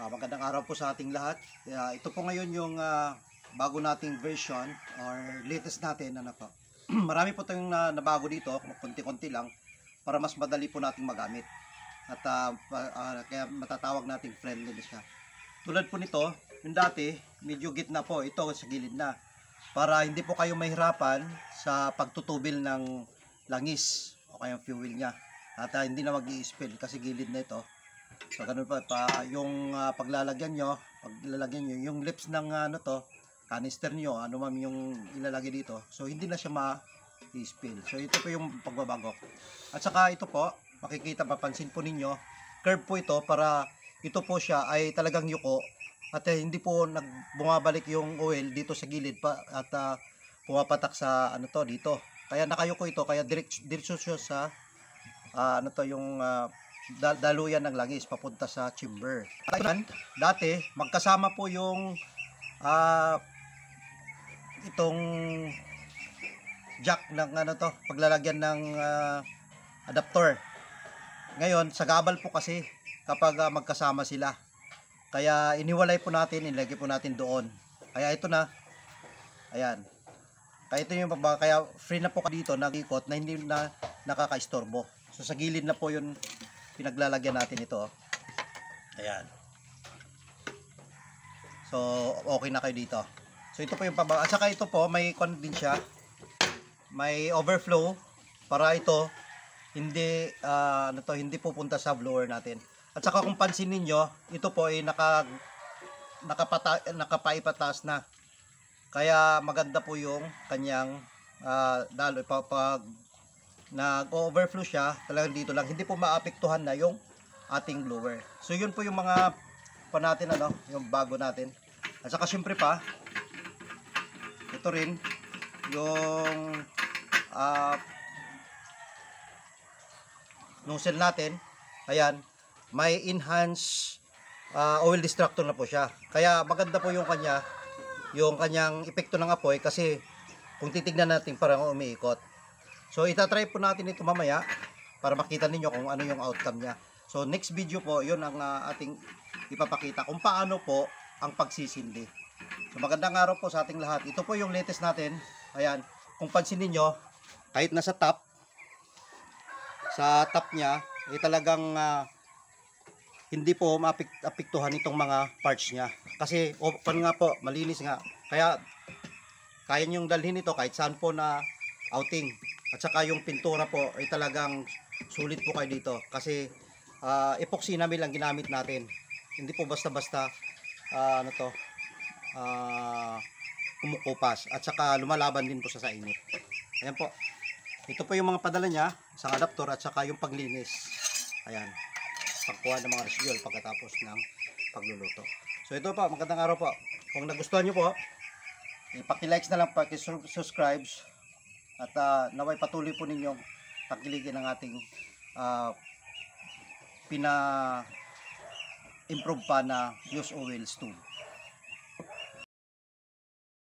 Magandang araw po sa ating lahat. Ito po ngayon yung bago nating version or latest natin. Ano po. Marami po tayong nabago dito, konti-konti lang, para mas madali po nating magamit. At kaya matatawag nating friendly siya. Tulad po nito, yung dati, medyo gitna po, ito sa gilid na. Para hindi po kayo mahirapan sa pagtutubil ng langis o kaya fuel niya. At hindi na mag-i-spill kasi gilid na ito. So ganun pa yung paglalagyan nyo yung lips ng canister nyo, ano man yung ilalagay dito, so hindi na siya ma-spill. So ito po yung pagbabago. At saka ito po, makikita, papansin po ninyo, curve po ito para ito po siya ay talagang yuko at hindi po bumabalik yung oil dito sa gilid pa at pumapatak sa dito. Kaya nakayuko ito, kaya diretso siya sa yung daluyan ng langis papunta sa chamber. Dati magkasama po yung itong jack ng paglalagyan ng adapter. Ngayon sa gabal po kasi kapag magkasama sila. Kaya iniwalay po natin, ilagay po natin doon. Kaya ito na. Ayan. Kaya ito yung kaya free na po dito, nag-ikot na hindi na nakakaistorbo. So sa gilid na po yun pinaglalagyan natin ito. Ayan. So okay na kayo dito. So ito po yung pababa. At saka ito po may con din siya. May overflow para ito hindi hindi pupunta sa blower natin. At saka kung pansin niyo, ito po ay nakapaipataas na. Kaya maganda po yung kanyang daloy pag nag-overflow siya, talagang dito lang, hindi po maapektuhan na yung ating blower. So yun po yung mga natin yung bago natin. At saka syempre pa, ito rin yung nozzle natin. Ayan, may enhance oil distractor na po siya. Kaya maganda po yung kanyang epekto ng apoy kasi kung titignan natin parang umiikot. So itatry po natin ito mamaya para makita ninyo kung ano yung outcome niya. So next video po, yun ang ating ipapakita kung paano po ang pagsisindi. So magandang araw po sa ating lahat. Ito po yung latest natin. Ayan, kung pansin niyo, kahit nasa top niya, talagang hindi po maapektuhan itong mga parts niya. Kasi open nga po, malinis nga. Kaya kaya niyong dalhin ito kahit saan po na outing. At saka yung pintura po ay talagang sulit po kayo dito. Kasi epoxy namin lang ginamit natin. Hindi po basta-basta kumukupas. At saka lumalaban din po sa init. Ayan po. Ito po yung mga padala niya, isang adapter at saka yung paglinis. Ayan. Pagkuha ng mga residual pagkatapos ng pagluluto. So ito po, magandang araw po. Kung nagustuhan nyo po, paki-likes na lang, paki-subscribe. At naway patuloy po ninyong tangkilikin ang ating pina-improve pa na use oils tube.